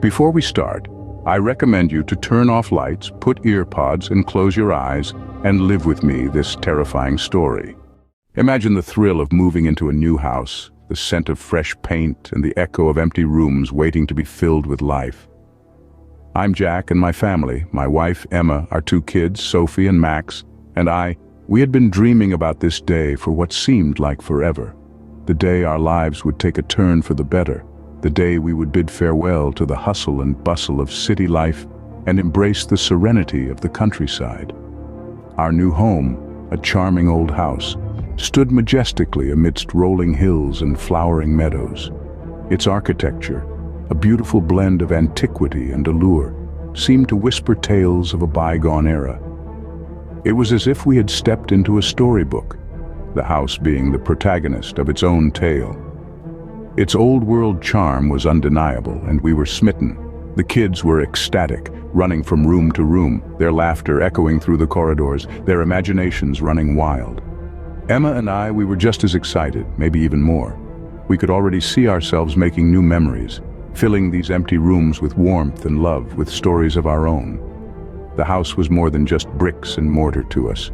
Before we start, I recommend you to turn off lights, put ear pods, and close your eyes and live with me this terrifying story. Imagine the thrill of moving into a new house, the scent of fresh paint and the echo of empty rooms waiting to be filled with life. I'm Jack and my family, my wife Emma, our two kids, Sophie and Max, and we had been dreaming about this day for what seemed like forever. The day our lives would take a turn for the better. The day we would bid farewell to the hustle and bustle of city life and embrace the serenity of the countryside. Our new home, a charming old house, stood majestically amidst rolling hills and flowering meadows. Its architecture, a beautiful blend of antiquity and allure, seemed to whisper tales of a bygone era. It was as if we had stepped into a storybook, the house being the protagonist of its own tale. Its old-world charm was undeniable, and we were smitten. The kids were ecstatic, running from room to room, their laughter echoing through the corridors, their imaginations running wild. Emma and we were just as excited, maybe even more. We could already see ourselves making new memories, filling these empty rooms with warmth and love, with stories of our own. The house was more than just bricks and mortar to us.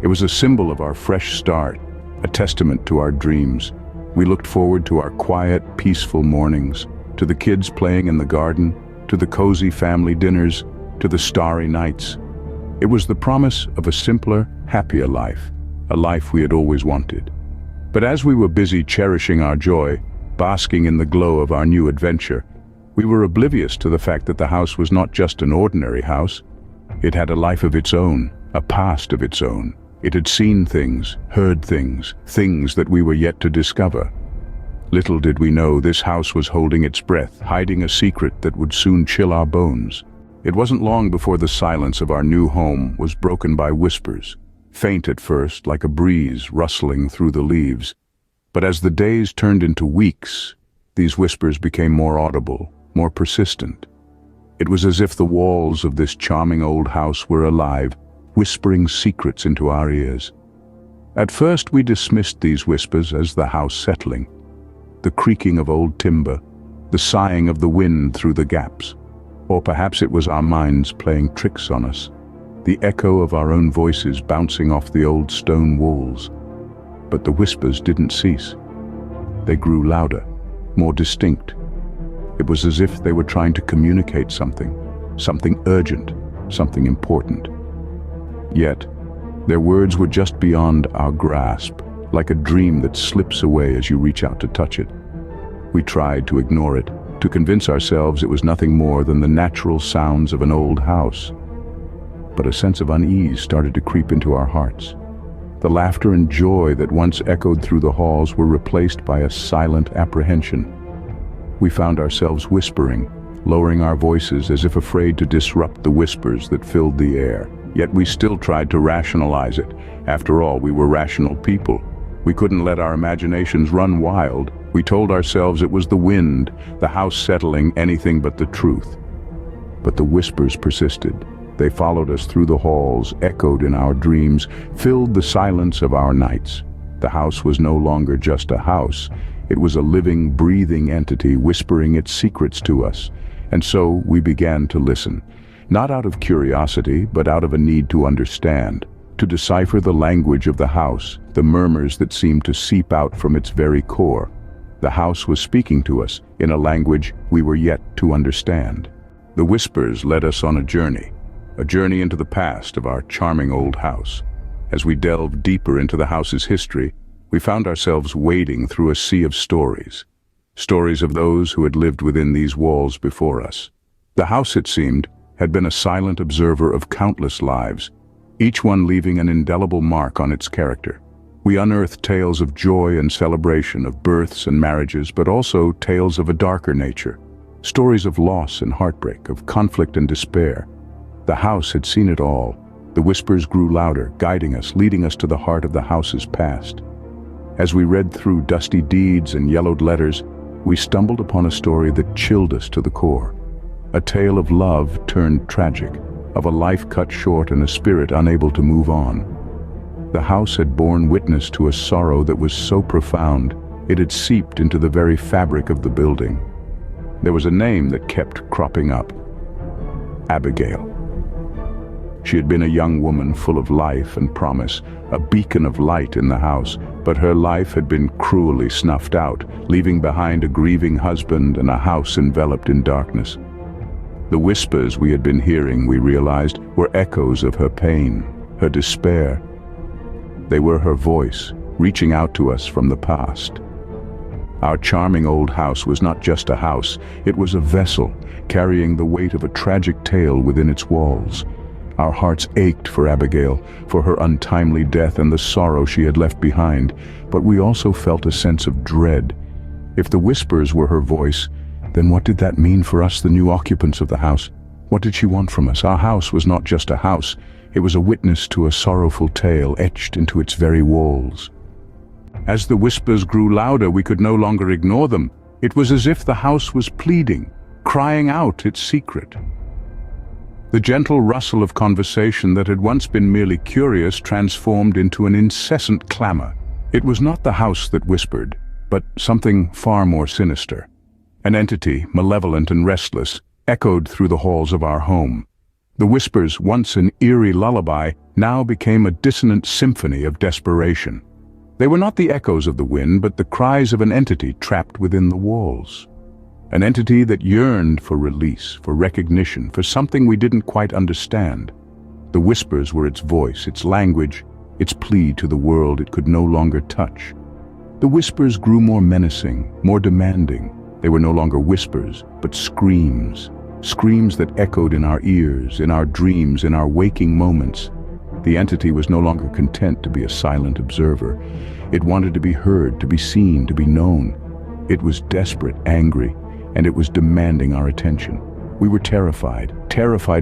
It was a symbol of our fresh start, a testament to our dreams. We looked forward to our quiet, peaceful mornings, to the kids playing in the garden, to the cozy family dinners, to the starry nights. It was the promise of a simpler, happier life, a life we had always wanted. But as we were busy cherishing our joy, basking in the glow of our new adventure, we were oblivious to the fact that the house was not just an ordinary house. It had a life of its own, a past of its own. It had seen things, heard things, things that we were yet to discover. Little did we know this house was holding its breath, hiding a secret that would soon chill our bones. It wasn't long before the silence of our new home was broken by whispers, faint at first, like a breeze rustling through the leaves. But as the days turned into weeks, these whispers became more audible, more persistent. It was as if the walls of this charming old house were alive, whispering secrets into our ears. At first we dismissed these whispers as the house settling, the creaking of old timber, the sighing of the wind through the gaps. Or perhaps it was our minds playing tricks on us, the echo of our own voices bouncing off the old stone walls. But the whispers didn't cease. They grew louder, more distinct. It was as if they were trying to communicate something urgent, something important. Yet, their words were just beyond our grasp, like a dream that slips away as you reach out to touch it. We tried to ignore it, to convince ourselves it was nothing more than the natural sounds of an old house. But a sense of unease started to creep into our hearts. The laughter and joy that once echoed through the halls were replaced by a silent apprehension. We found ourselves whispering, lowering our voices as if afraid to disrupt the whispers that filled the air. Yet we still tried to rationalize it. After all, we were rational people. We couldn't let our imaginations run wild. We told ourselves it was the wind, the house settling, anything but the truth. But the whispers persisted. They followed us through the halls, echoed in our dreams, filled the silence of our nights. The house was no longer just a house. It was a living, breathing entity whispering its secrets to us. And so we began to listen. Not out of curiosity, but out of a need to understand, to decipher the language of the house, the murmurs that seemed to seep out from its very core. The house was speaking to us in a language we were yet to understand. The whispers led us on a journey into the past of our charming old house. As we delved deeper into the house's history, we found ourselves wading through a sea of stories. Stories of those who had lived within these walls before us. The house, it seemed, had been a silent observer of countless lives, each one leaving an indelible mark on its character. We unearthed tales of joy and celebration, of births and marriages, but also tales of a darker nature, stories of loss and heartbreak, of conflict and despair. The house had seen it all. The whispers grew louder, guiding us, leading us to the heart of the house's past. As we read through dusty deeds and yellowed letters, we stumbled upon a story that chilled us to the core. A tale of love turned tragic, of a life cut short and a spirit unable to move on. The house had borne witness to a sorrow that was so profound, it had seeped into the very fabric of the building. There was a name that kept cropping up: Abigail. She had been a young woman full of life and promise, a beacon of light in the house, but her life had been cruelly snuffed out, leaving behind a grieving husband and a house enveloped in darkness. The whispers we had been hearing, we realized, were echoes of her pain, her despair. They were her voice, reaching out to us from the past. Our charming old house was not just a house, it was a vessel, carrying the weight of a tragic tale within its walls. Our hearts ached for Abigail, for her untimely death and the sorrow she had left behind, but we also felt a sense of dread. If the whispers were her voice, then what did that mean for us, the new occupants of the house? What did she want from us? Our house was not just a house, it was a witness to a sorrowful tale etched into its very walls. As the whispers grew louder, we could no longer ignore them. It was as if the house was pleading, crying out its secret. The gentle rustle of conversation that had once been merely curious transformed into an incessant clamor. It was not the house that whispered, but something far more sinister. An entity, malevolent and restless, echoed through the halls of our home. The whispers, once an eerie lullaby, now became a dissonant symphony of desperation. They were not the echoes of the wind, but the cries of an entity trapped within the walls. An entity that yearned for release, for recognition, for something we didn't quite understand. The whispers were its voice, its language, its plea to the world it could no longer touch. The whispers grew more menacing, more demanding. They were no longer whispers, but screams. Screams that echoed in our ears, in our dreams, in our waking moments. The entity was no longer content to be a silent observer. It wanted to be heard, to be seen, to be known. It was desperate, angry, and it was demanding our attention. We were terrified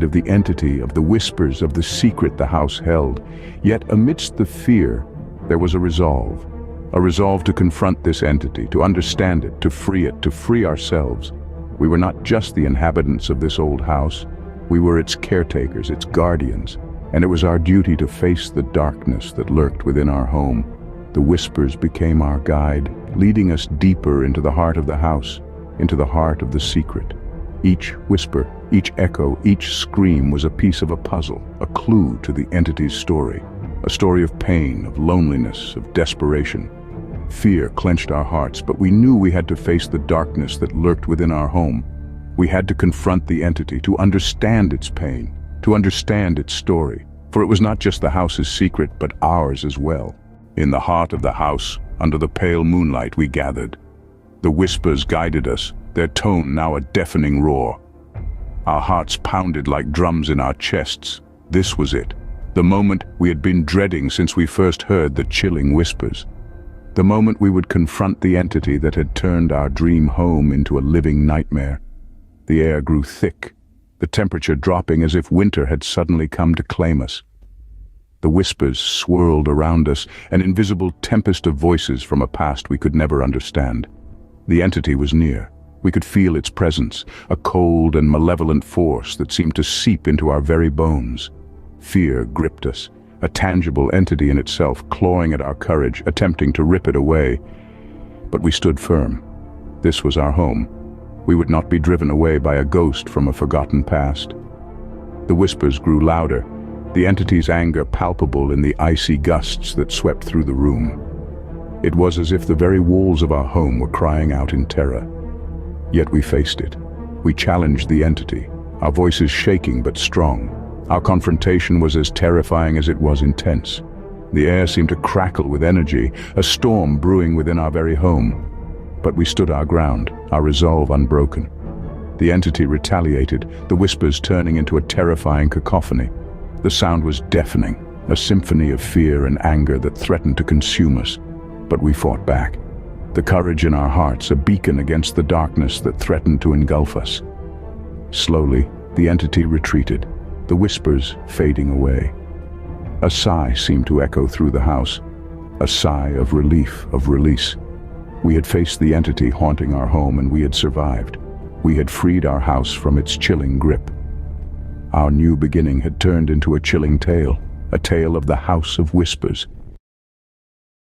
of the entity, of the whispers, of the secret the house held. Yet amidst the fear, there was a resolve to confront this entity, to understand it, to free ourselves. We were not just the inhabitants of this old house, we were its caretakers, its guardians, and it was our duty to face the darkness that lurked within our home. The whispers became our guide, leading us deeper into the heart of the house, into the heart of the secret. Each whisper, each echo, each scream was a piece of a puzzle, a clue to the entity's story. A story of pain, of loneliness, of desperation. Fear clenched our hearts, but we knew we had to face the darkness that lurked within our home. We had to confront the entity, to understand its pain, to understand its story. For it was not just the house's secret, but ours as well. In the heart of the house, under the pale moonlight, we gathered. The whispers guided us, their tone now a deafening roar. Our hearts pounded like drums in our chests. This was it, the moment we had been dreading since we first heard the chilling whispers. The moment we would confront the entity that had turned our dream home into a living nightmare. The air grew thick, the temperature dropping as if winter had suddenly come to claim us. The whispers swirled around us, an invisible tempest of voices from a past we could never understand. The entity was near. We could feel its presence, a cold and malevolent force that seemed to seep into our very bones. Fear gripped us, a tangible entity in itself, clawing at our courage, attempting to rip it away. But we stood firm. This was our home. We would not be driven away by a ghost from a forgotten past. The whispers grew louder, the entity's anger palpable in the icy gusts that swept through the room. It was as if the very walls of our home were crying out in terror. Yet we faced it. We challenged the entity, our voices shaking but strong. Our confrontation was as terrifying as it was intense. The air seemed to crackle with energy, a storm brewing within our very home. But we stood our ground, our resolve unbroken. The entity retaliated, the whispers turning into a terrifying cacophony. The sound was deafening, a symphony of fear and anger that threatened to consume us. But we fought back. The courage in our hearts, a beacon against the darkness that threatened to engulf us. Slowly, the entity retreated, the whispers fading away. A sigh seemed to echo through the house, a sigh of relief, of release. We had faced the entity haunting our home, and we had survived. We had freed our house from its chilling grip. Our new beginning had turned into a chilling tale, a tale of the House of Whispers,